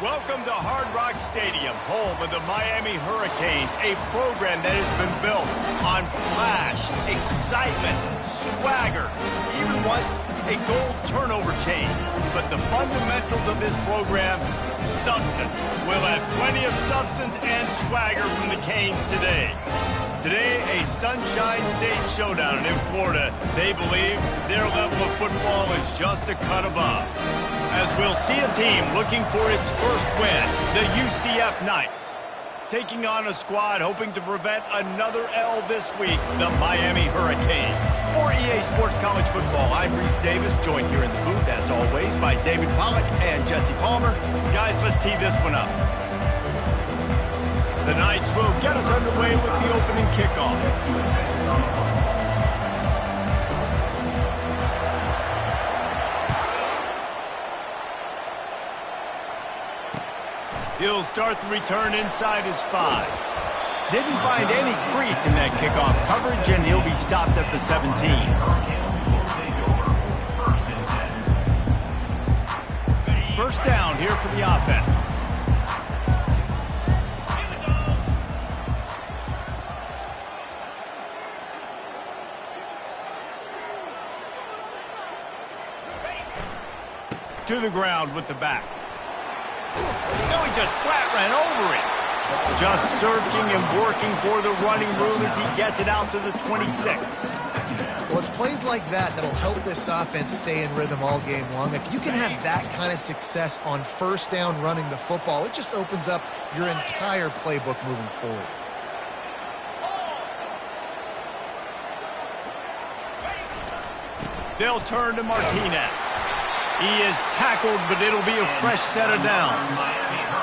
Welcome to Hard Rock Stadium, home of the Miami Hurricanes, a program that has been built on flash, excitement, swagger, even once a goal turnover chain. But the fundamentals of this program, substance. We'll have plenty of substance and swagger from the Canes today. Today, a Sunshine State showdown, and in Florida, they believe their level of football is just a cut above. As we'll see a team looking for its first win, the UCF Knights, taking on a squad hoping to prevent another L this week, the Miami Hurricanes. For EA Sports College Football, I'm Reese Davis, joined here in the booth, as always, by David Pollack and Jesse Palmer. Guys, let's tee this one up. The Knights will get us underway with the opening kickoff. He'll start the return inside his 5. Didn't find any crease in that kickoff coverage, and he'll be stopped at the 17. First down here for the offense. To the ground with the back. No, he just flat ran over it. Just searching and working for the running room as he gets it out to the 26. Well, it's plays like that that'll help this offense stay in rhythm all game long. If you can have that kind of success on first down running the football, it just opens up your entire playbook moving forward. They'll turn to Martinez. He is tackled, but it'll be a fresh set of downs.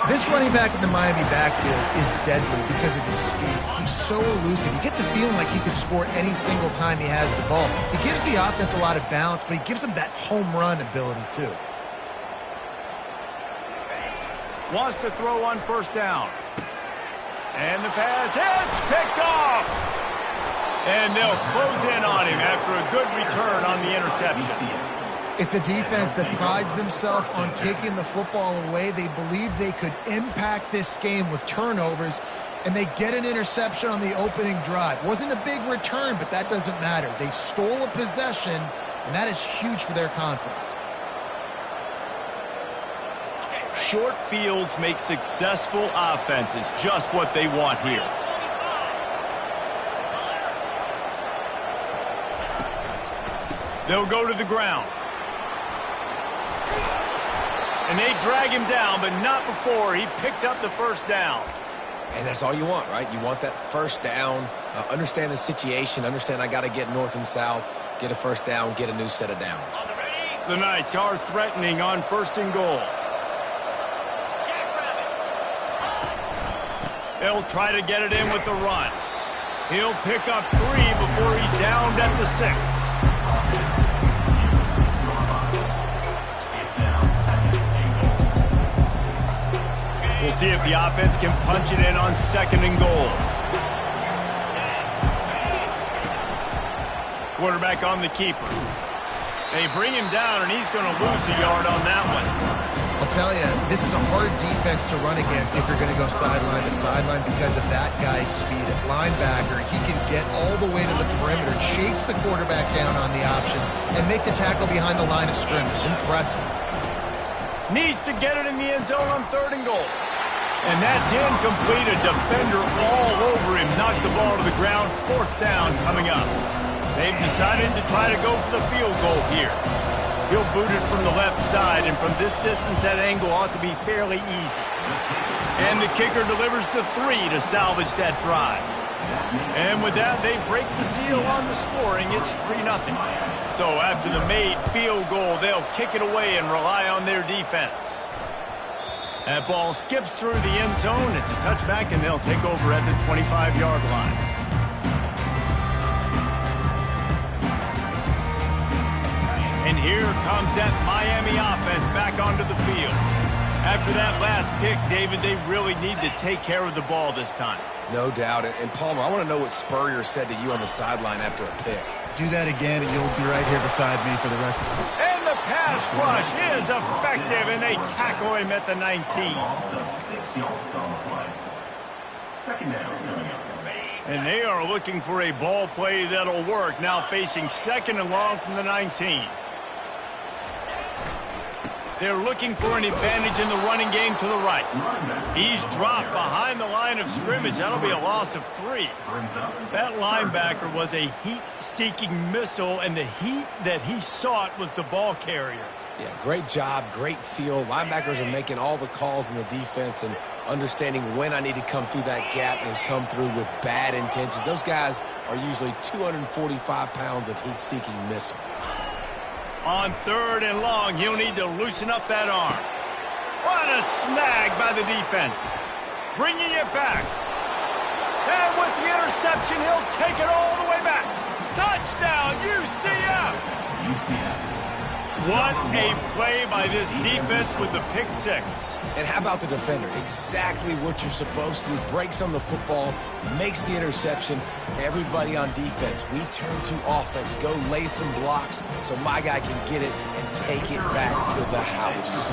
This running back in the Miami backfield is deadly because of his speed. He's so elusive. You get the feeling like he could score any single time he has the ball. He gives the offense a lot of balance, but he gives them that home run ability too. Wants to throw on first down. And the pass hits, picked off. And they'll close in on him after a good return on the interception. It's a defense that prides themselves on taking the football away. They believe they could impact this game with turnovers, and they get an interception on the opening drive. Wasn't a big return, but that doesn't matter. They stole a possession, and that is huge for their confidence. Short fields make successful offenses just what they want here. They'll go to the ground. And they drag him down, but not before he picks up the first down. And that's all you want, right? You want that first down, understand the situation, understand I got to get north and south, get a first down, get a new set of downs. The Knights are threatening on 1st and goal. They'll try to get it in with the run. He'll pick up 3 before he's downed at the 6. We'll see if the offense can punch it in on 2nd and goal. Quarterback on the keeper. They bring him down, and he's going to lose a yard on that one. I'll tell you, this is a hard defense to run against if you're going to go sideline to sideline because of that guy's speed. At linebacker, he can get all the way to the perimeter, chase the quarterback down on the option, and make the tackle behind the line of scrimmage. Impressive. Needs to get it in the end zone on 3rd and goal. And that's incomplete. A defender all over him. Knocked the ball to the ground. 4th down coming up. They've decided to try to go for the field goal here. He'll boot it from the left side, and from this distance, that angle ought to be fairly easy. And the kicker delivers the 3 to salvage that drive. And with that, they break the seal on the scoring. It's 3-0. So after the made field goal, they'll kick it away and rely on their defense. That ball skips through the end zone. It's a touchback, and they'll take over at the 25-yard line. And here comes that Miami offense back onto the field. After that last pick, David, they really need to take care of the ball this time. No doubt. And Palmer, I want to know what Spurrier said to you on the sideline after a pick. Do that again, and you'll be right here beside me for the rest of the time. And the pass rush is effective, and they tackle him at the 19. And they are looking for a ball play that'll work, now facing 2nd and long from the 19. They're looking for an advantage in the running game to the right. He's dropped behind the line of scrimmage. That'll be a loss of 3. That linebacker was a heat-seeking missile, and the heat that he sought was the ball carrier. Yeah, great job, great feel. Linebackers are making all the calls in the defense and understanding when I need to come through that gap and come through with bad intentions. Those guys are usually 245 pounds of heat-seeking missile. On 3rd and long, he'll need to loosen up that arm. What a snag by the defense. Bringing it back. And with the interception, he'll take it all the way back. Touchdown, UCF! What a play by this defense with the pick 6. And how about the defender? Exactly what you're supposed to do. Breaks on the football, makes the interception. Everybody on defense, we turn to offense. Go lay some blocks so my guy can get it and take it back to the house.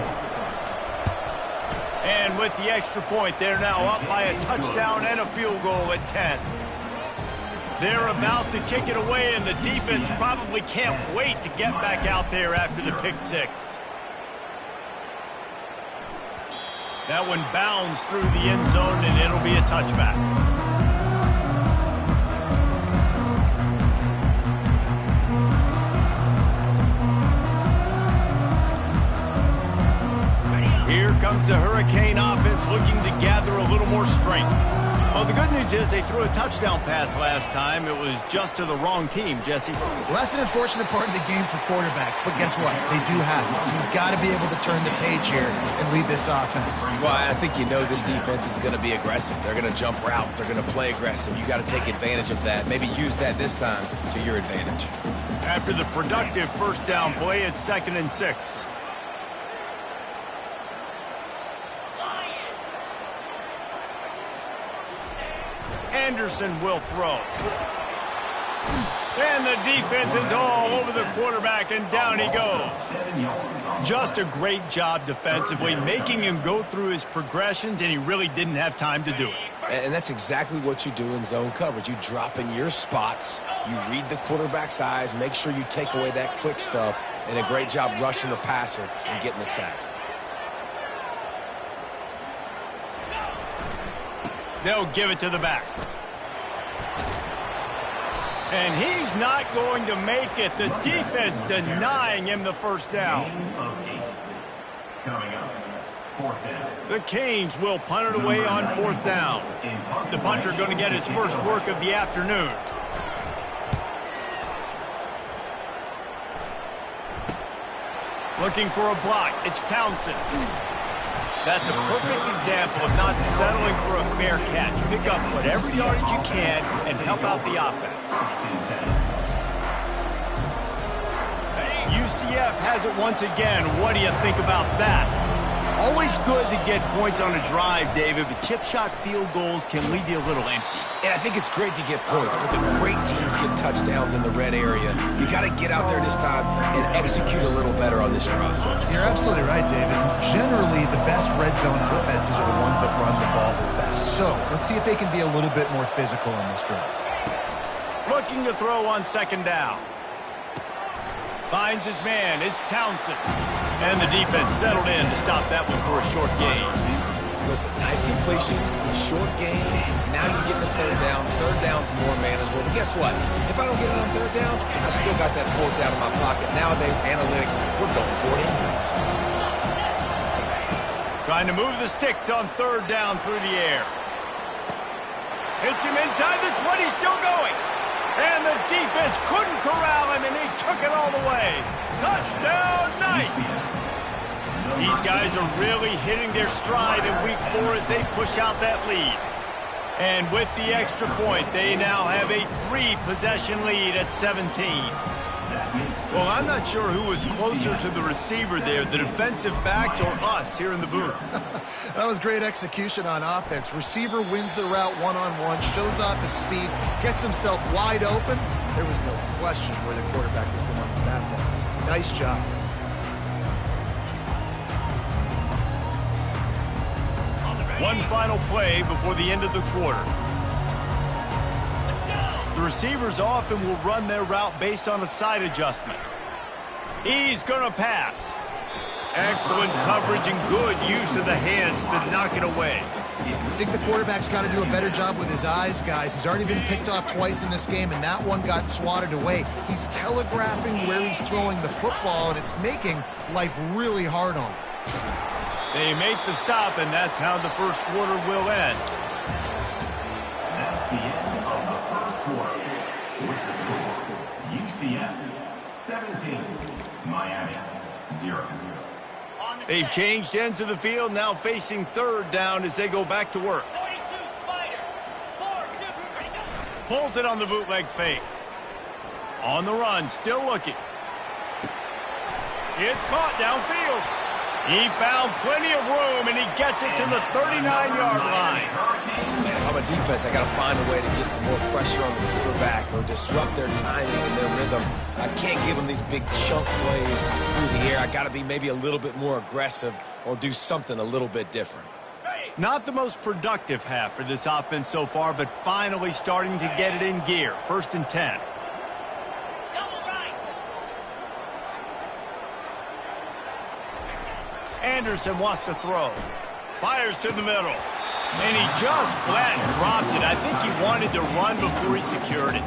And with the extra point, they're now up by a touchdown and a field goal at 10. They're about to kick it away, and the defense probably can't wait to get back out there after the pick 6. That one bounds through the end zone, and it'll be a touchback. Here comes the Hurricane offense looking to gather a little more strength. Well, the good news is they threw a touchdown pass last time. It was just to the wrong team, Jesse. Well, that's an unfortunate part of the game for quarterbacks, but guess what? They do have it, so you've got to be able to turn the page here and lead this offense. Well, I think you know this defense is going to be aggressive. They're going to jump routes. They're going to play aggressive. You got to take advantage of that. Maybe use that this time to your advantage. After the productive first down play, it's 2nd and 6. Anderson will throw. And the defense is all over the quarterback, and down he goes. Just a great job defensively, making him go through his progressions, and he really didn't have time to do it. And that's exactly what you do in zone coverage. You drop in your spots, you read the quarterback's eyes, make sure you take away that quick stuff, and a great job rushing the passer and getting the sack. They'll give it to the back. And he's not going to make it. The defense denying him the first down. Coming up, 4th down. The Canes will punt it away on 4th down. The punter going to get his first work of the afternoon. Looking for a block. It's Townsend. That's a perfect example of not settling for a fair catch. Pick up whatever yardage you can and help out the offense. UCF has it once again. What do you think about that? Always good to get points on a drive, David, but chip shot field goals can leave you a little empty. And I think it's great to get points, but the great teams get touchdowns in the red area. You got to get out there this time and execute a little better on this drive. You're absolutely right, David. Generally, the best red zone offenses are the ones that run the ball the best. So let's see if they can be a little bit more physical on this drive. Looking to throw on 2nd down. Finds his man. It's Townsend. And the defense settled in to stop that one for a short gain. Listen, nice completion, short gain. Now you get to 3rd down. 3rd down's more manageable. But guess what? If I don't get it on 3rd down, I still got that 4th down in my pocket. Nowadays, analytics, we're going for it anyways. Trying to move the sticks on 3rd down through the air. Hits him inside the 20, still going. And the defense couldn't corral him, and he took it all the way. Touchdown, Knights! These guys are really hitting their stride in week 4 as they push out that lead. And with the extra point, they now have a 3-possession lead at 17. Well, I'm not sure who was closer to the receiver there, the defensive backs or us here in the booth. That was great execution on offense. Receiver wins the route one-on-one, shows off his speed, gets himself wide open. There was no question where the quarterback was going with that ball. Nice job. One final play before the end of the quarter. The receivers often will run their route based on a side adjustment. He's going to pass. Excellent coverage and good use of the hands to knock it away. I think the quarterback's got to do a better job with his eyes, guys. He's already been picked off twice in this game, and that one got swatted away. He's telegraphing where he's throwing the football, and it's making life really hard on him. They make the stop, and that's how the first quarter will end. That's the end of the first quarter. With the score, UCF 17, Miami 0. They've changed ends of the field, now facing 3rd down as they go back to work. Pulls it on the bootleg fake. On the run, still looking. It's caught downfield. He found plenty of room, and he gets it to the 39-yard line. Man, if I'm a defense, I got to find a way to get some more pressure on the quarterback or disrupt their timing and their rhythm. I can't give them these big chunk plays through the air. I got to be maybe a little bit more aggressive or do something a little bit different. Not the most productive half for this offense so far, but finally starting to get it in gear. 1st and 10. Anderson wants to throw. Fires to the middle. And he just flat dropped it. I think he wanted to run before he secured it.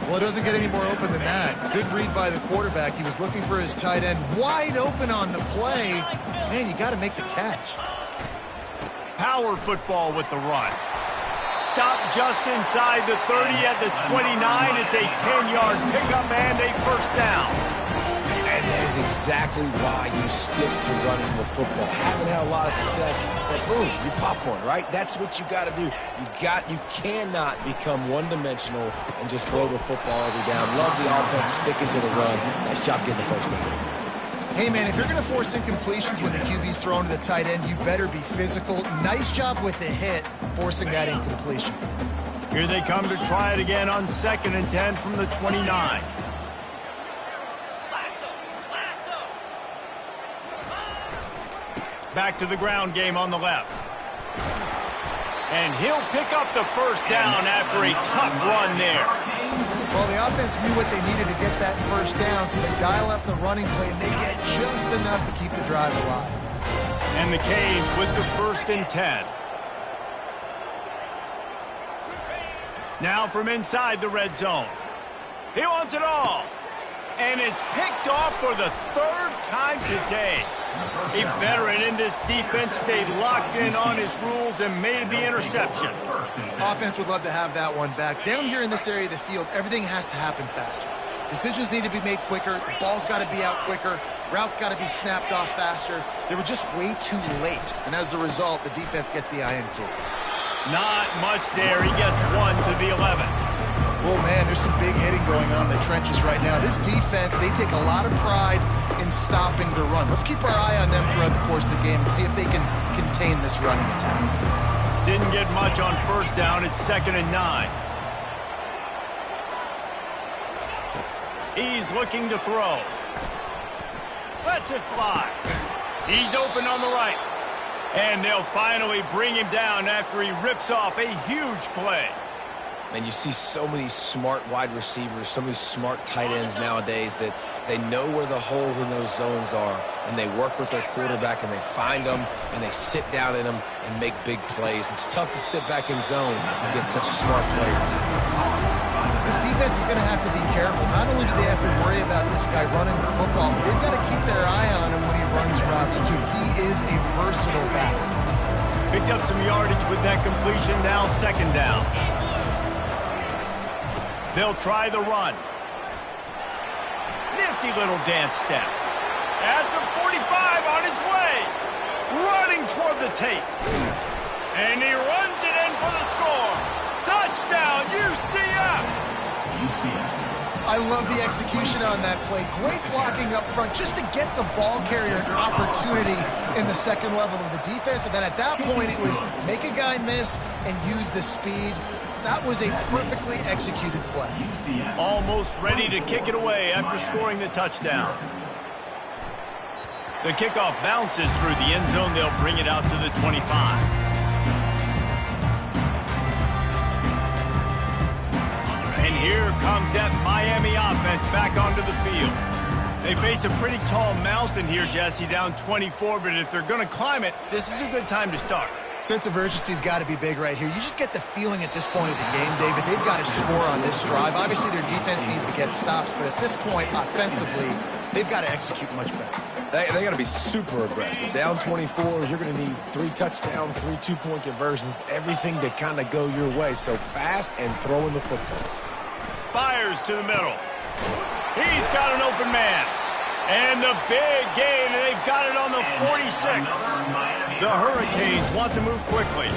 Well, it doesn't get any more open than that. Good read by the quarterback. He was looking for his tight end. Wide open on the play. Man, you got to make the catch. Power football with the run. Stop just inside the 30 at the 29. It's a 10-yard pickup and a 1st down. And that is exactly why you stick to running the football. Haven't had a lot of success, but boom, you pop one, right? That's what you got to do. You cannot become one-dimensional and just throw the football every down. Love the offense, sticking to the run. Nice job getting the 1st down. Hey, man, if you're going to force incompletions when the QB's throwing to the tight end, you better be physical. Nice job with the hit, forcing that incompletion. Here they come to try it again on 2nd and 10 from the 29. Back to the ground game on the left. And he'll pick up the 1st down after a tough run there. Well, the offense knew what they needed to get that 1st down, so they dial up the running play, and they get just enough to keep the drive alive. And the Canes with the 1st and 10. Now from inside the red zone. He wants it all. And it's picked off for the third time today. A veteran in this defense stayed locked in on his rules and made the interception. Offense would love to have that one back. Down here in this area of the field, everything has to happen faster. Decisions need to be made quicker. The ball's got to be out quicker. Routes got to be snapped off faster. They were just way too late. And as the result, the defense gets the INT. Not much there. He gets 1 to the 11. Oh, man, there's some big hitting going on in the trenches right now. This defense, they take a lot of pride in stopping the run. Let's keep our eye on them throughout the course of the game and see if they can contain this running attack. Didn't get much on first down. It's 2nd and 9. He's looking to throw. Lets it fly. He's open on the right. And they'll finally bring him down after he rips off a huge play. And you see so many smart wide receivers, so many smart tight ends nowadays that they know where the holes in those zones are, and they work with their quarterback, and they find them, and they sit down in them and make big plays. It's tough to sit back in zone against such smart players nowadays. This defense is going to have to be careful. Not only do they have to worry about this guy running the football, but they've got to keep their eye on him when he runs routes, too. He is a versatile back. Picked up some yardage with that completion. Now 2nd down. They'll try the run. Nifty little dance step. At the 45 on his way. Running toward the tape. And he runs it in for the score. Touchdown, UCF! I love the execution on that play. Great blocking up front just to get the ball carrier an opportunity in the second level of the defense. And then at that point, it was make a guy miss and use the speed. That was a perfectly executed play. Almost ready to kick it away after scoring the touchdown. The kickoff bounces through the end zone. They'll bring it out to the 25. And here comes that Miami offense back onto the field. They face a pretty tall mountain here, Jesse, down 24, but if they're going to climb it, this is a good time to start. Sense of urgency's got to be big right here. You just get the feeling at this point of the game, David, they've got to score on this drive. Obviously, their defense needs to get stops, but at this point, offensively, they've got to execute much better. They got to be super aggressive. Down 24, you're going to need 3 touchdowns, 3 two-point conversions, everything to kind of go your way. So fast and throwing the football. Fires to the middle. He's got an open man. And the big gain, and they've got it on the 46. The Hurricanes want to move quickly.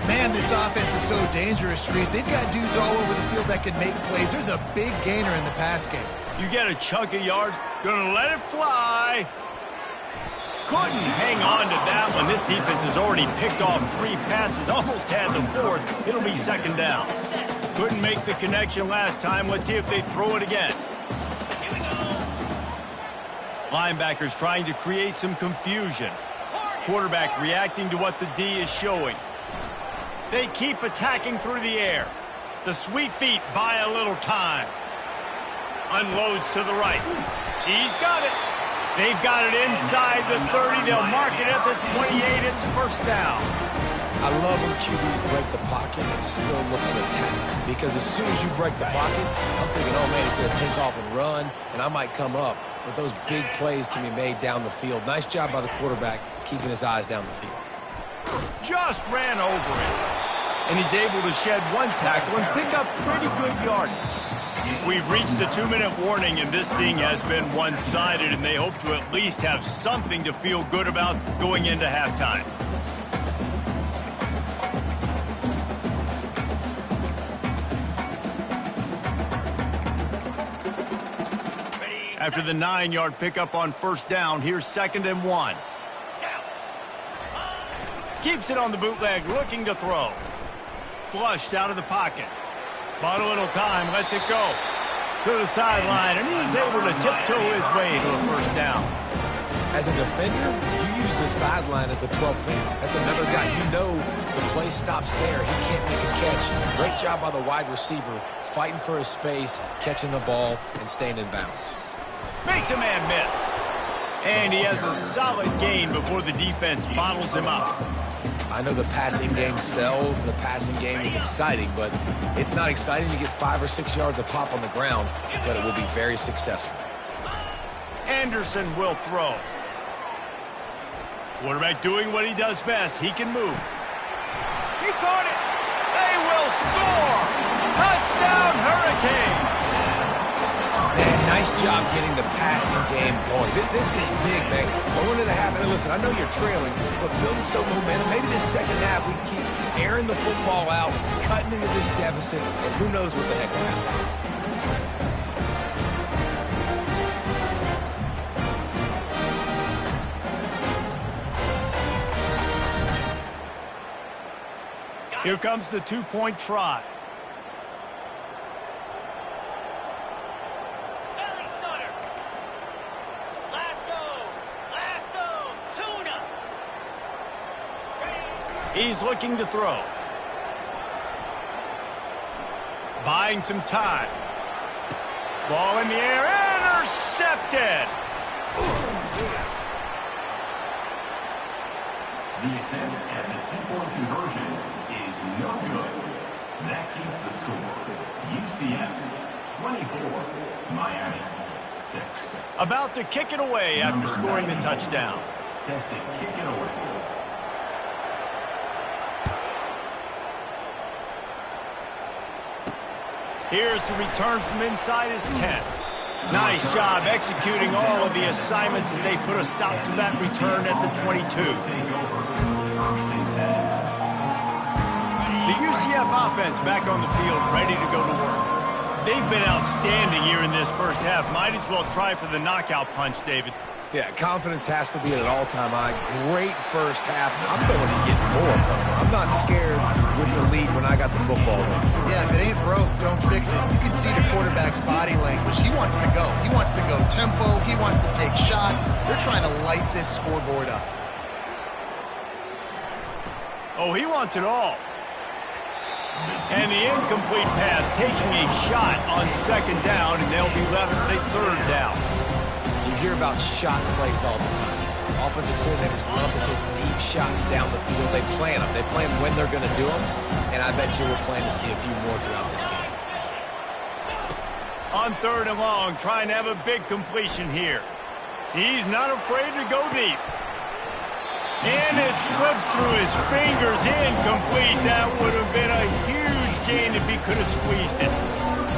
Man, this offense is so dangerous, Reese. They've got dudes all over the field that can make plays. There's a big gainer in the pass game. You get a chunk of yards, gonna let it fly. Couldn't hang on to that one. This defense has already picked off 3 passes, almost had the 4th. It'll be 2nd down. Couldn't make the connection last time. Let's see if they throw it again. Linebackers trying to create some confusion. Quarterback reacting to what the D is showing. They keep attacking through the air. The sweet feet buy a little time. Unloads to the right. He's got it. They've got it inside the 30. They'll mark it at the 28. It's 1st down. I love when QBs break the pocket and still look to attack. Because as soon as you break the pocket, I'm thinking, oh, man, he's going to take off and run, and I might come up. But those big plays can be made down the field. Nice job by the quarterback keeping his eyes down the field. Just ran over it. And he's able to shed 1 tackle and pick up pretty good yardage. We've reached the 2-minute warning, and this thing has been one-sided, and they hope to at least have something to feel good about going into halftime. After the 9-yard pickup on 1st down, here's 2nd and 1. Keeps it on the bootleg, looking to throw. Flushed out of the pocket. Bought a little time, lets it go. To the sideline, and he's able to tiptoe his way to a 1st down. As a defender, you use the sideline as the 12th man. That's another guy. You know the play stops there. He can't make a catch. Great job by the wide receiver, fighting for his space, catching the ball, and staying in bounds. Makes a man miss. And he has a solid gain before the defense bottles him up. I know the passing game sells and the passing game is exciting, but it's not exciting to get 5 or 6 yards a pop on the ground, but it will be very successful. Anderson will throw. Quarterback doing what he does best. He can move. He caught it. They will score. Touchdown, Hurricane. Man, nice job getting the passing game going. This is big, man. Going into the half, and listen, I know you're trailing, but building some momentum. Maybe this second half we can keep airing the football out, cutting into this deficit, and who knows what the heck will happen. Here comes the two-point try. He's looking to throw. Buying some time. Ball in the air, intercepted. The attempt at the two-point conversion is no good. That keeps the score. UCF 24, Miami 6. About to kick it away after scoring the touchdown. Set to kick it away. Here's the return from inside his 10. Nice job executing all of the assignments as they put a stop to that return at the 22. The UCF offense back on the field, ready to go to work. They've been outstanding here in this first half. Might as well try for the knockout punch, David. Yeah, confidence has to be at an all-time high. Great first half. I'm going to get more, Palmer. I'm not scared with the lead when I got the football in. Yeah, if it ain't broke, don't fix it. You can see the quarterback's body language. He wants to go. He wants to go tempo. He wants to take shots. They're trying to light this scoreboard up. Oh, he wants it all. And the incomplete pass taking a shot on second down, and they'll be left with a third down. You hear about shot plays all the time. Offensive coordinators love to take deep shots down the field. They plan them. They plan when they're going to do them, and I bet you we're planning to see a few more throughout this game. On third and long, trying to have a big completion here. He's not afraid to go deep. And it slips through his fingers, incomplete. That would have been a huge gain if he could have squeezed it.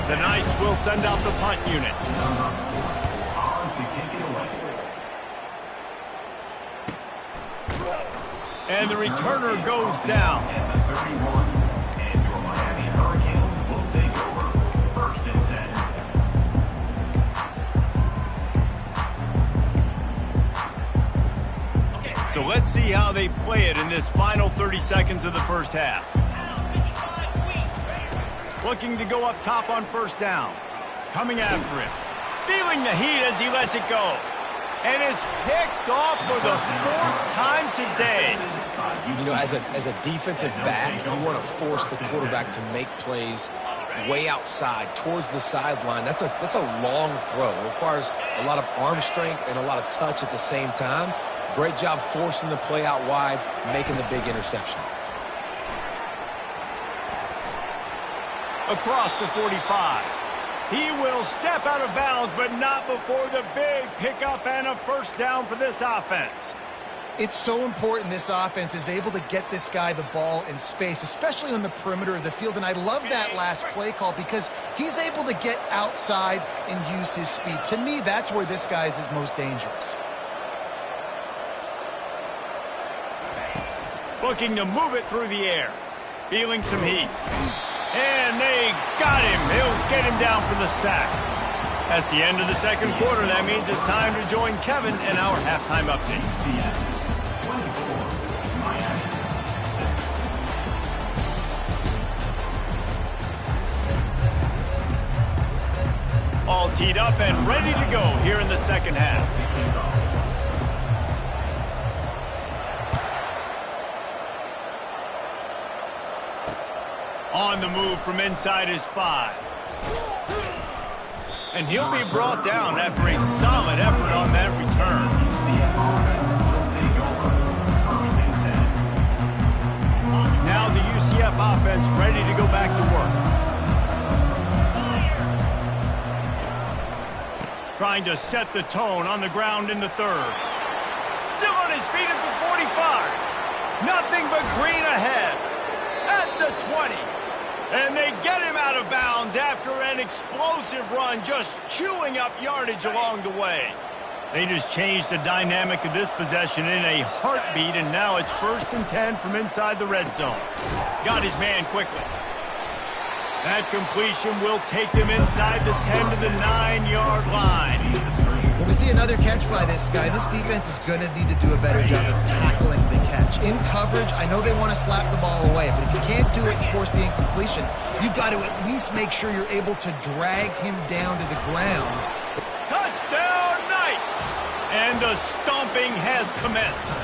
The Knights will send out the punt unit. And the returner goes down. At the 31, and your Miami Hurricanes will take over. First and 10. So let's see how they play it in this final 30 seconds of the first half. Looking to go up top on first down. Coming after him. Feeling the heat as he lets it go. And it's picked off for the fourth time today. You know, as a defensive back, you want to force the quarterback to make plays way outside, towards the sideline. That's a long throw. It requires a lot of arm strength and a lot of touch at the same time. Great job forcing the play out wide, making the big interception. Across the 45. He will step out of bounds, but not before the big pickup and a first down for this offense. It's so important this offense is able to get this guy the ball in space, especially on the perimeter of the field. And I love that last play call because he's able to get outside and use his speed. To me, that's where this guy is his most dangerous. Looking to move it through the air. Feeling some heat. And they got him. He'll get him down for the sack. That's the end of the second quarter. That means it's time to join Kevin in our halftime update. UCF 24, Miami 6. All teed up and ready to go here in the second half. On the move from inside his 5. And he'll be brought down after a solid effort on that return. UCF offense will take over. First and 10. trying to set the tone on the ground in the third. Still on his feet at the 45. Nothing but green ahead. At the 20. And they get him out of bounds after an explosive run, just chewing up yardage along the way. They just changed the dynamic of this possession in a heartbeat, and now it's 1st and 10 from inside the red zone. Got his man quickly. That completion will take them inside the 10 to the 9-yard line. When we see another catch by this guy, this defense is going to need to do a better job of tackling the catch. In coverage, I know they want to slap the ball away, but if you can't do it and force the incompletion, you've got to at least make sure you're able to drag him down to the ground. Touchdown, Knights! And the stomping has commenced.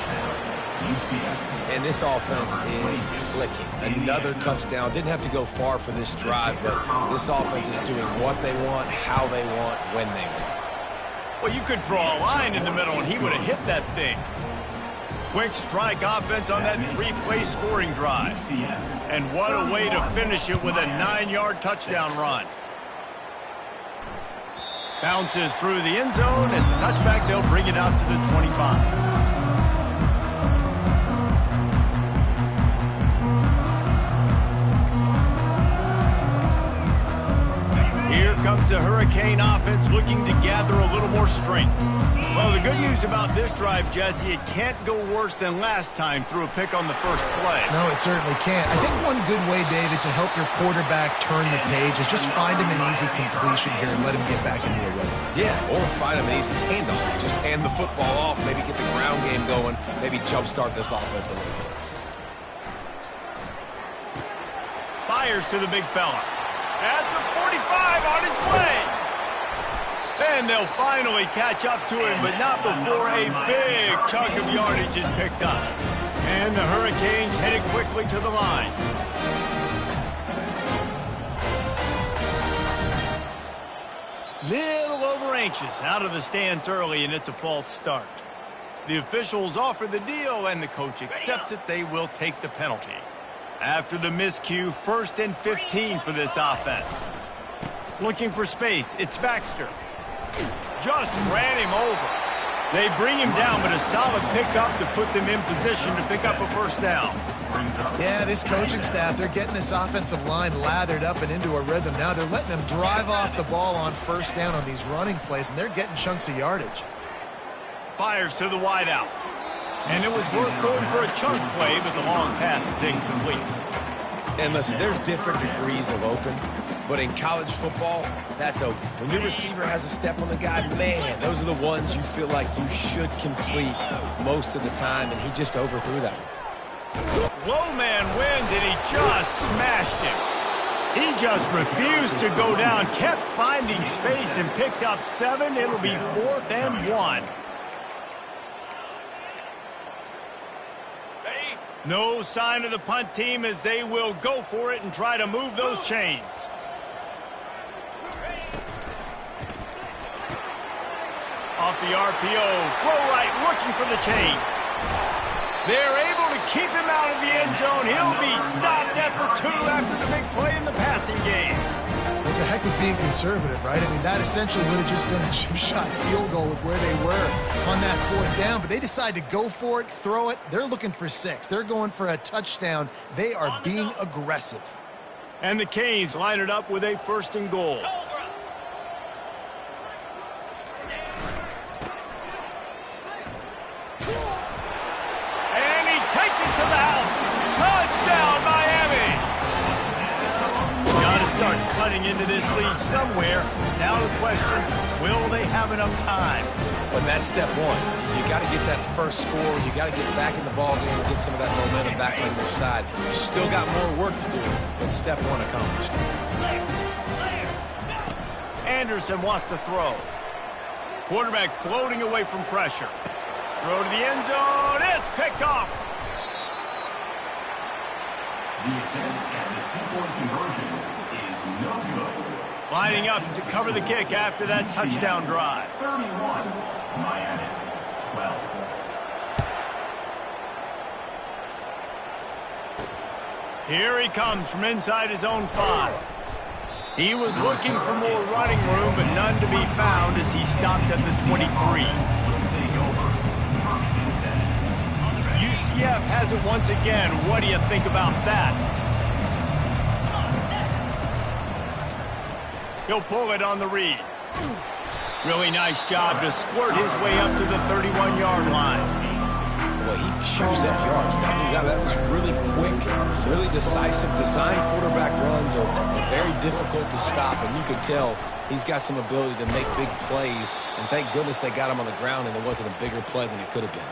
And this offense is clicking. Another touchdown. Didn't have to go far for this drive, but this offense is doing what they want, how they want, when they want. Well, you could draw a line in the middle, and he would have hit that thing. Quick strike offense on that 3-play scoring drive. And what a way to finish it with a 9-yard touchdown run. Bounces through the end zone. It's a touchback. They'll bring it out to the 25. Here comes the Hurricane offense looking to gather a little more strength. Well, the good news about this drive, Jesse, it can't go worse than last time through a pick on the first play. No, it certainly can't. I think one good way, David, to help your quarterback turn the page is just find him an easy completion here and let him get back into a rhythm. Yeah, or find him an easy handoff. Just hand the football off, maybe get the ground game going, maybe jumpstart this offense a little bit. Fires to the big fella. At the 45 on its way. And they'll finally catch up to him, but not before a big chunk of yardage is picked up. And the Hurricanes headed quickly to the line. Little over anxious, out of the stands early, and it's a false start. The officials offer the deal, and the coach accepts it. They will take the penalty. After the miscue, 1st and 15 for this offense. Looking for space, it's Baxter. Just ran him over. They bring him down, but a solid pickup to put them in position to pick up a first down. Yeah, this coaching staff, they're getting this offensive line lathered up and into a rhythm. Now they're letting them drive off the ball on first down on these running plays, and they're getting chunks of yardage. Fires to the wideout. And it was worth going for a chunk play, but the long pass is incomplete. And listen, there's different degrees of open, but in college football, that's open. When your receiver has a step on the guy, man, those are the ones you feel like you should complete most of the time, and he just overthrew that one. Low man wins, and he just smashed him. He just refused to go down, kept finding space, and picked up 7. It'll be 4th and 1. No sign of the punt team as they will go for it and try to move those chains. Off the RPO, throw right, looking for the chains. They're able to keep him out of the end zone. He'll be stopped at the 2 after the big play in the passing game. What's the heck with being conservative, right? I mean, that essentially would have just been a chip-shot field goal with where they were on that 4th down, but they decide to go for it, throw it. They're looking for 6. They're going for a touchdown. They are being aggressive. And the Canes line it up with a 1st and goal. And he takes it to the house. Touchdown, Miami! Got to start cutting into this lead somewhere. Now the question, will they have enough time? But that's step 1. You got to get that first score. You got to get back in the ball game and get some of that momentum back on your side. You still got more work to do, but step 1 accomplished. Anderson wants to throw. Quarterback floating away from pressure. Throw to the end zone. It's picked off. The attempt at the 2-point conversion is no good. Lining up to cover the kick after that touchdown drive. 31, Miami, 12. Here he comes from inside his own 5. He was looking for more running room, but none to be found as he stopped at the 23. UCF has it once again. What do you think about that? He'll pull it on the read. Really nice job to squirt his way up to the 31-yard line. Well, he chews up yards. That was really quick, really decisive. Design quarterback runs are very difficult to stop, and you can tell he's got some ability to make big plays. And thank goodness they got him on the ground and it wasn't a bigger play than it could have been.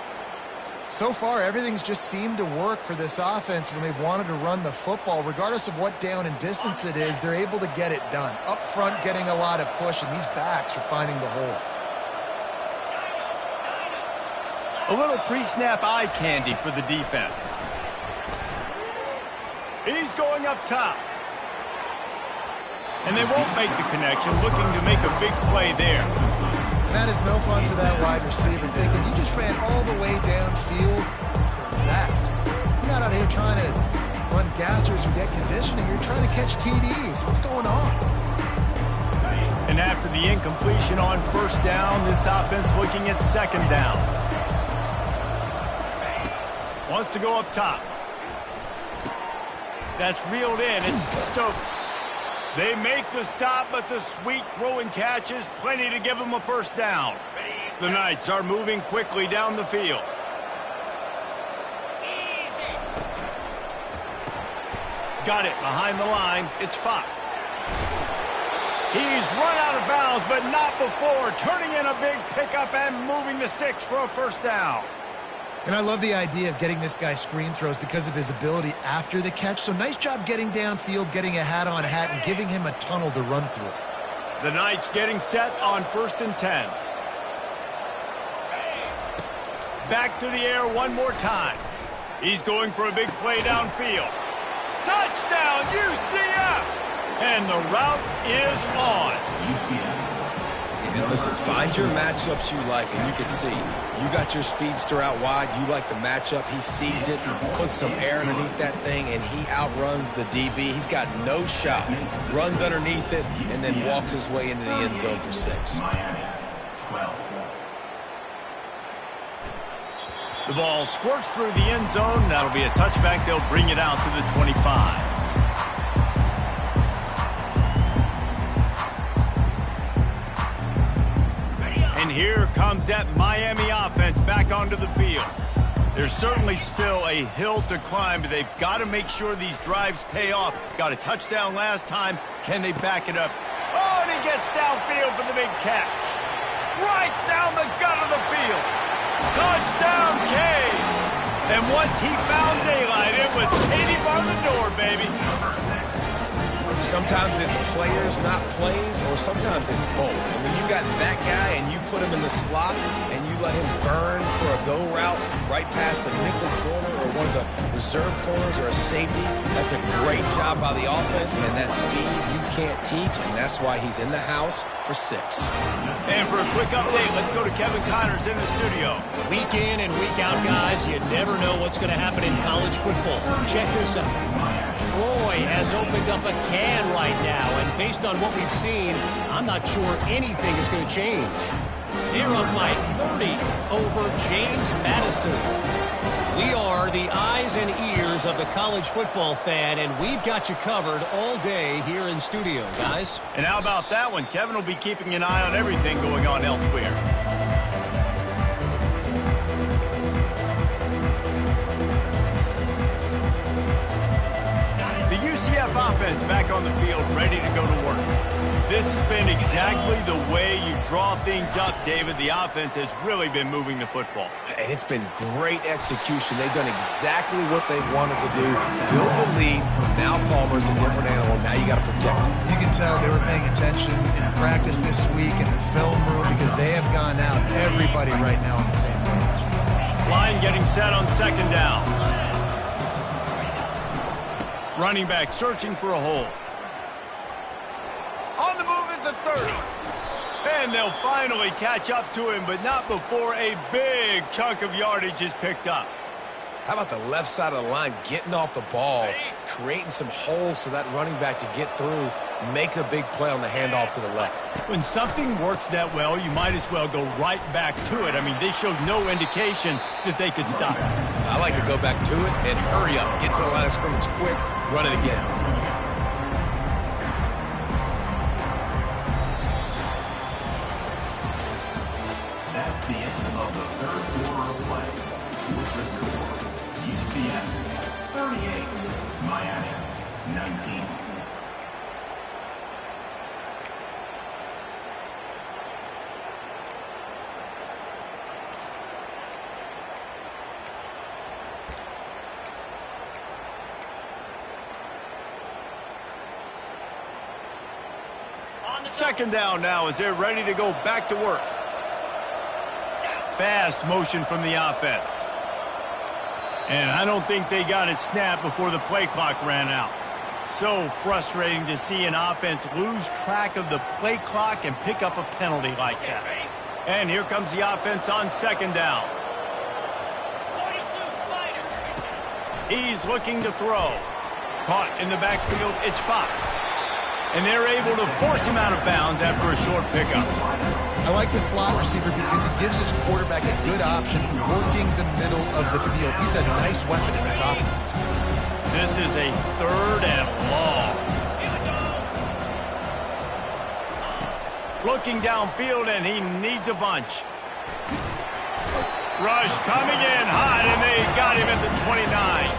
So far, everything's just seemed to work for this offense when they've wanted to run the football. Regardless of what down and distance it is, they're able to get it done. Up front, getting a lot of push, and these backs are finding the holes. A little pre-snap eye candy for the defense. He's going up top. And they won't make the connection, looking to make a big play there. That is no fun for that wide receiver, thinking you just ran all the way downfield for that. You're not out here trying to run gassers or get conditioning. You're trying to catch TDs. What's going on? And after the incompletion on first down, this offense looking at second down. Wants to go up top. That's reeled in. It's Stokes. They make the stop, but the sweet throw and catch is plenty to give them a first down. The Knights are moving quickly down the field. Got it behind the line. It's Fox. He's run out of bounds, but not before turning in a big pickup and moving the sticks for a first down. And I love the idea of getting this guy screen throws because of his ability after the catch. So nice job getting downfield, getting a hat-on-hat, and giving him a tunnel to run through. The Knights getting set on 1st and 10. Back to the air one more time. He's going for a big play downfield. Touchdown, UCF! And the route is on. UCF. And listen, find your matchups you like, and you can see you got your speedster out wide. You like the matchup. He sees it, puts some air underneath that thing, and he outruns the DB. He's got no shot. Runs underneath it, and then walks his way into the end zone for 6. Miami, 12. The ball squirts through the end zone. That'll be a touchback. They'll bring it out to the 25. And here comes that Miami offense back onto the field. There's certainly still a hill to climb, but they've got to make sure these drives pay off. Got a touchdown last time. Can they back it up? Oh, and he gets downfield for the big catch. Right down the gut of the field. Touchdown, Cade. And once he found daylight, it was Katie bar the door, baby. Sometimes it's players, not plays, or sometimes it's both. And when you got that guy and you put him in the slot and you let him burn for a go route right past a nickel corner or one of the reserve corners or a safety, that's a great job by the offense, and that speed you can't teach, and that's why he's in the house for 6. And for a quick update, let's go to Kevin Connors in the studio. Week in and week out, guys, you never know what's going to happen in college football. Check this out. Troy has opened up a can right now, and based on what we've seen, I'm not sure anything is going to change. They're up by 30 over James Madison. We are the eyes and ears of the college football fan, and we've got you covered all day here in studio, guys. And how about that one? Kevin will be keeping an eye on everything going on elsewhere. The UCF offense back on the field, ready to go to work. This has been exactly the way you draw things up, David. The offense has really been moving the football. And it's been great execution. They've done exactly what they wanted to do. Build the lead. Now Palmer's a different animal. Now you got to protect him. You can tell they were paying attention in practice this week in the film room because they have gone out, everybody right now on the same page. Line getting set on second down. Running back searching for a hole. On the move at the 30. And they'll finally catch up to him, but not before a big chunk of yardage is picked up. How about the left side of the line getting off the ball, creating some holes for that running back to get through, make a big play on the handoff to the left. When something works that well, you might as well go right back to it. I mean, they showed no indication that they could stop it. I like to go back to it and hurry up, get to the line of scrimmage quick, run it again. That's the end of the third quarter of play. With the score, UCF 38, Miami 19. Second down now as they're ready to go back to work. Fast motion from the offense. And I don't think they got it snapped before the play clock ran out. So frustrating to see an offense lose track of the play clock and pick up a penalty like that. And here comes the offense on second down. He's looking to throw. Caught in the backfield, it's Fox. And they're able to force him out of bounds after a short pickup. I like the slot receiver because he gives his quarterback a good option working the middle of the field. He's a nice weapon in this offense. This is a third and long. Looking downfield, and he needs a bunch. Rush coming in hot, and they got him at the 29.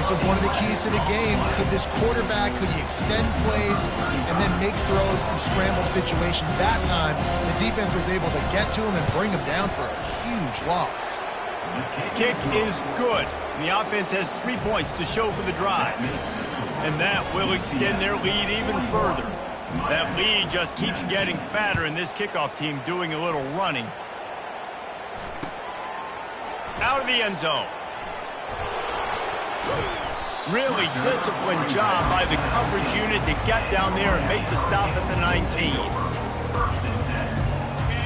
This was one of the keys to the game. Could this quarterback, could he extend plays and then make throws in scramble situations? That time, the defense was able to get to him and bring him down for a huge loss. Kick is good. And the offense has 3 points to show for the drive. And that will extend their lead even further. That lead just keeps getting fatter, and this kickoff team doing a little running. Out of the end zone. Really disciplined job by the coverage unit to get down there and make the stop at the 19.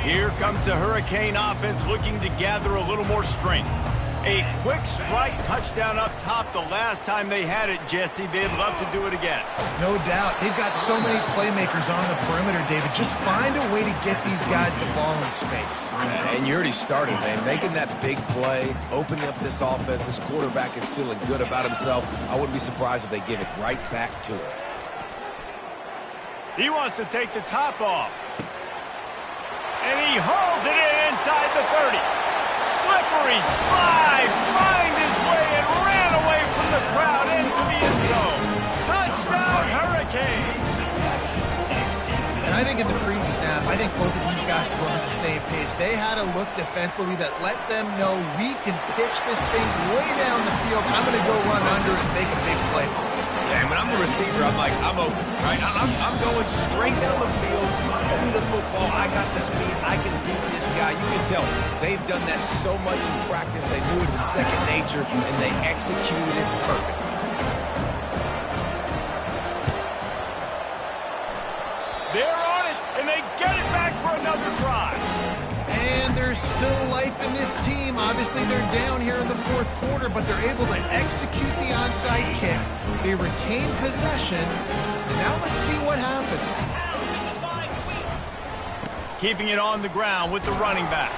Here comes the Hurricane offense looking to gather a little more strength. A quick strike touchdown up top the last time they had it, Jesse. They'd love to do it again. No doubt. They've got so many playmakers on the perimeter, David. Just find a way to get these guys the ball in space. And you already started, man. Making that big play, opening up this offense. This quarterback is feeling good about himself. I wouldn't be surprised if they give it right back to him. He wants to take the top off. And he hauls it in inside the 30. Slippery slide, find his way and ran away from the crowd into the end zone. Touchdown, Hurricane. And I think in the pre-snap, I think both of these guys were on the same page. They had a look defensively that let them know we can pitch this thing way down the field. I'm going to go run under and make a big play. Yeah, when I'm the receiver, I'm like, I'm open, right? I'm going straight down the field. Throw me the football. I got the speed. I can beat this guy. You can tell they've done that so much in practice. They knew it was second nature, and they executed it perfectly. They're on it, and they get it back for another drive. And there's still life in this team. Obviously, they're down here in the fourth quarter, but they're able to execute the onside kick. They retain possession. And now let's see what happens. Keeping it on the ground with the running back.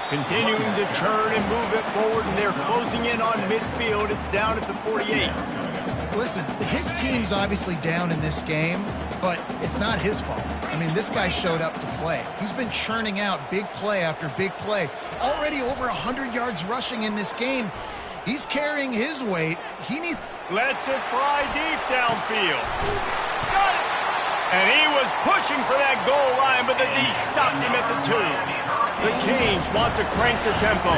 Continuing to turn and move it forward, and they're closing in on midfield. It's down at the 48. Listen, his team's obviously down in this game, but it's not his fault. I mean, this guy showed up to play. He's been churning out big play after big play. Already over 100 yards rushing in this game. He's carrying his weight. He needs... Lets it fly deep downfield. Got it! And he was pushing for that goal line, but the D stopped him at the 2. The Canes want to crank their tempo.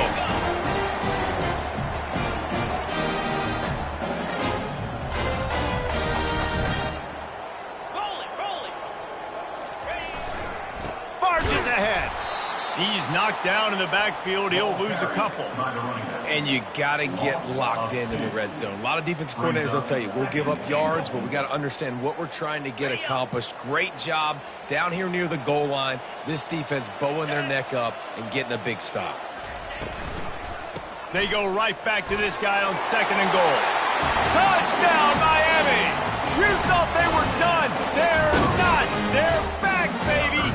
Barges ahead. He's knocked down in the backfield. He'll lose a couple. And you got to get locked in the red zone. A lot of defensive coordinators will tell you, we'll give up yards, but we got to understand what we're trying to get accomplished. Great job down here near the goal line. This defense bowing their neck up and getting a big stop. They go right back to this guy on second and goal. Touchdown, Miami! You thought they were done. They're not. They're back, baby!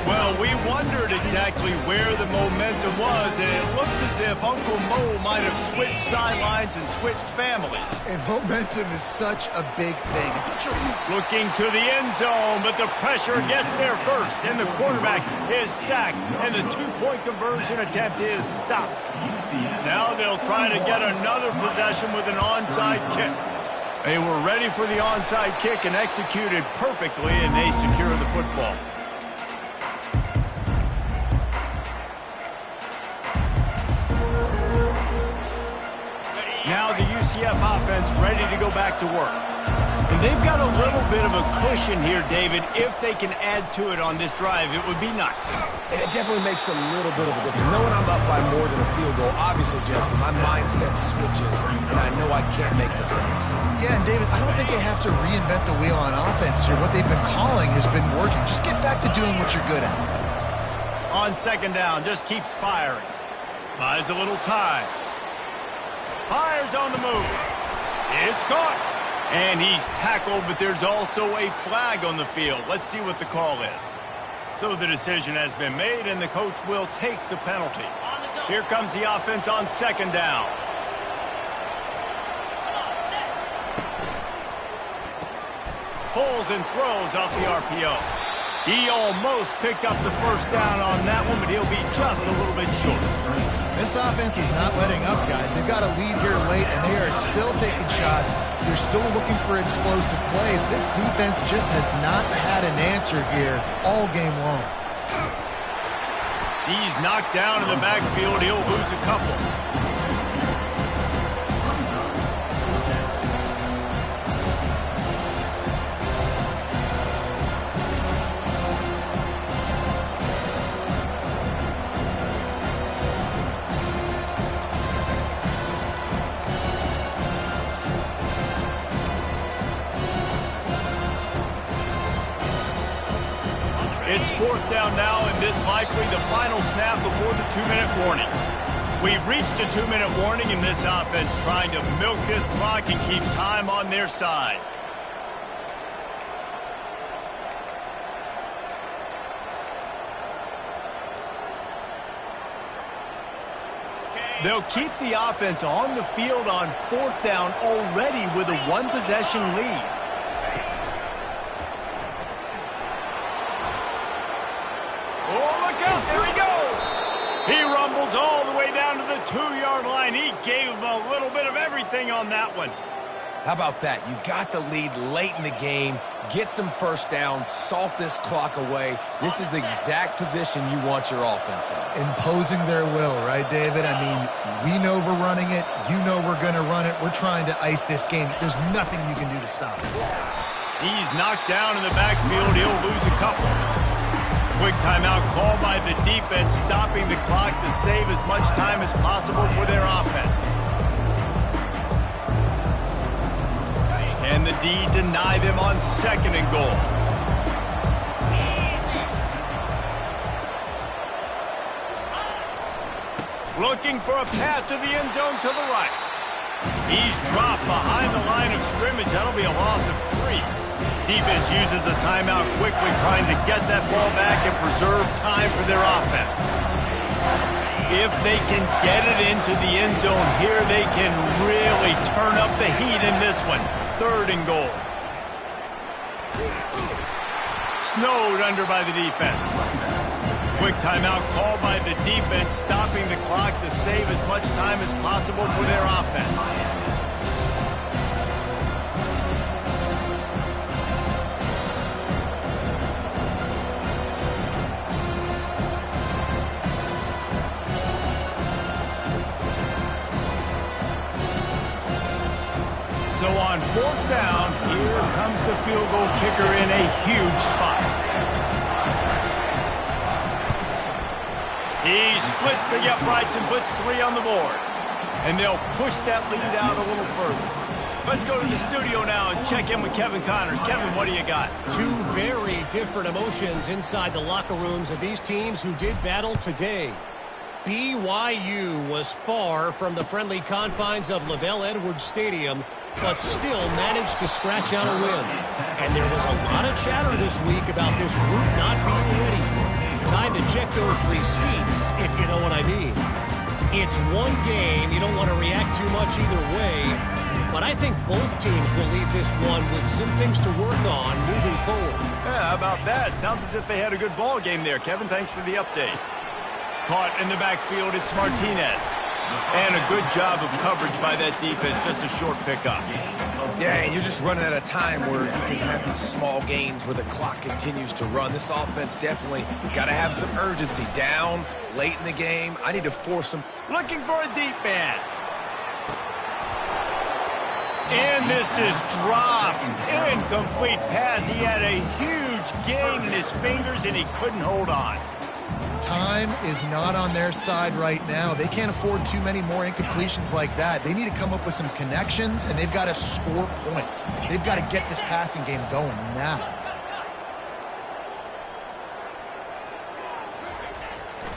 Well, we wondered exactly where the momentum was, and it looks as if Uncle Mo might have switched sidelines and switched families. And momentum is such a big thing. It's such a... Looking to the end zone, but the pressure gets there first, and the quarterback is sacked, and the two-point conversion attempt is stopped. Now they'll try to get another possession with an onside kick. They were ready for the onside kick and executed perfectly, and they secure the football. Now the UCF offense ready to go back to work. And they've got a little bit of a cushion here, David. If they can add to it on this drive, it would be nice. It definitely makes a little bit of a difference. Knowing I'm up by more than a field goal, obviously, Jesse, my mindset switches, and I know I can't make mistakes. Yeah, and David, I don't think they have to reinvent the wheel on offense here. What they've been calling has been working. Just get back to doing what you're good at. On second down, just keeps firing. Buys a little time. Fires on the move. It's caught. And he's tackled, but there's also a flag on the field. Let's see what the call is. So the decision has been made, and the coach will take the penalty. Here comes the offense on second down. Pulls and throws off the RPO. He almost picked up the first down on that one, but he'll be just a little bit short. This offense is not letting up, guys. They've got a lead here late, and they are still taking shots. They're still looking for explosive plays. This defense just has not had an answer here all game long. He's knocked down in the backfield. He'll lose a couple. It's fourth down now, and this likely the final snap before the 2-minute warning. We've reached the 2-minute warning, and this offense trying to milk this clock and keep time on their side. They'll keep the offense on the field on fourth down already with a one-possession lead. There he goes. He rumbles all the way down to the 2-yard line. He gave him a little bit of everything on that one. How about that? You got the lead late in the game. Get some first downs. Salt this clock away. This is the exact position you want your offense in. Imposing their will, right, David? I mean, we know we're running it. You know we're going to run it. We're trying to ice this game. There's nothing you can do to stop it. He's knocked down in the backfield. He'll lose a couple. Quick timeout called by the defense, stopping the clock to save as much time as possible for their offense. Can the D deny them on second and goal? Looking for a path to the end zone to the right. He's dropped behind the line of scrimmage. That'll be a loss of 3. Defense uses a timeout quickly, trying to get that ball back and preserve time for their offense. If they can get it into the end zone here, they can really turn up the heat in this one. Third and goal. Snowed under by the defense. Quick timeout called by the defense, stopping the clock to save as much time as possible for their offense. So on fourth down, here comes the field goal kicker in a huge spot. He splits the uprights and puts 3 on the board. And they'll push that lead out a little further. Let's go to the studio now and check in with Kevin Connors. Kevin, what do you got? Two very different emotions inside the locker rooms of these teams who did battle today. BYU was far from the friendly confines of LaVell Edwards Stadium, but still managed to scratch out a win. And there was a lot of chatter this week about this group not being ready. Time to check those receipts, if you know what I mean. It's one game. You don't want to react too much either way, but I think both teams will leave this one with some things to work on moving forward. Yeah, how about that? Sounds as if they had a good ball game there. Kevin, thanks for the update. Caught in the backfield, it's Martinez. And a good job of coverage by that defense, just a short pickup. Yeah, and you're just running at a time where you can have these small gains where the clock continues to run. This offense definitely got to have some urgency. Down, late in the game, I need to force them. Looking for a deep man. And this is dropped. Incomplete pass. He had a huge gain in his fingers, and he couldn't hold on. Time is not on their side right now. They can't afford too many more incompletions like that. They need to come up with some connections, and they've got to score points. They've got to get this passing game going now.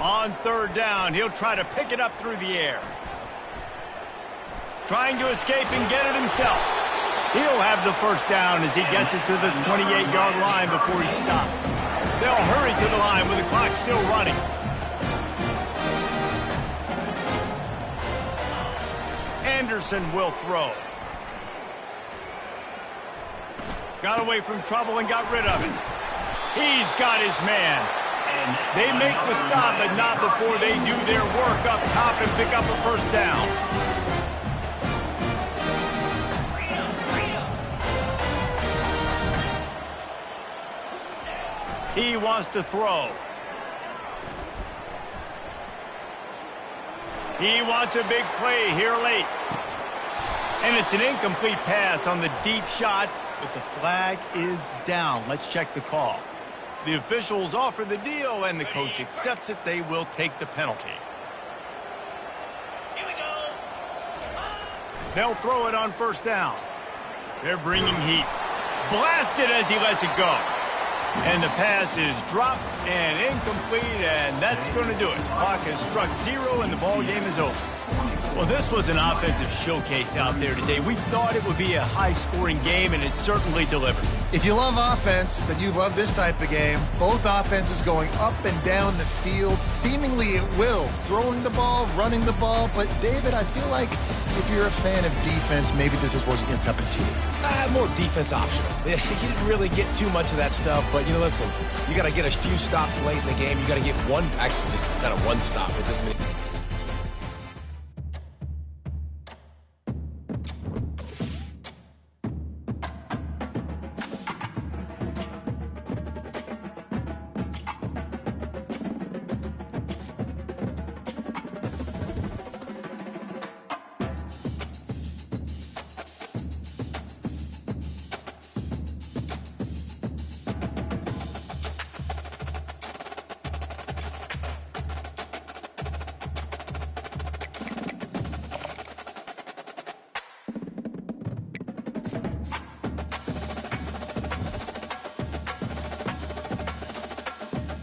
On third down, he'll try to pick it up through the air. Trying to escape and get it himself. He'll have the first down as he gets it to the 28-yard line before he stopped. They'll hurry to the line with the clock still running. Anderson will throw. Got away from trouble and got rid of it. He's got his man. They make the stop, but not before they do their work up top and pick up a first down. He wants to throw. He wants a big play here late. And it's an incomplete pass on the deep shot, but the flag is down. Let's check the call. The officials offer the deal, and the coach accepts it. They will take the penalty. Here we go. They'll throw it on first down. They're bringing heat. Blasted as he lets it go. And the pass is dropped and incomplete, and that's going to do it. Clock has struck 0, and the ball game is over. Well, this was an offensive showcase out there today. We thought it would be a high-scoring game, and it certainly delivered. If you love offense, then you love this type of game. Both offenses going up and down the field, seemingly at will. Throwing the ball, running the ball. But, David, I feel like if you're a fan of defense, maybe this wasn't your cup of tea. More defense optional. You didn't really get too much of that stuff, but, listen, you got to get a few stops late in the game. You got to get one, actually just kind of one stop with this many.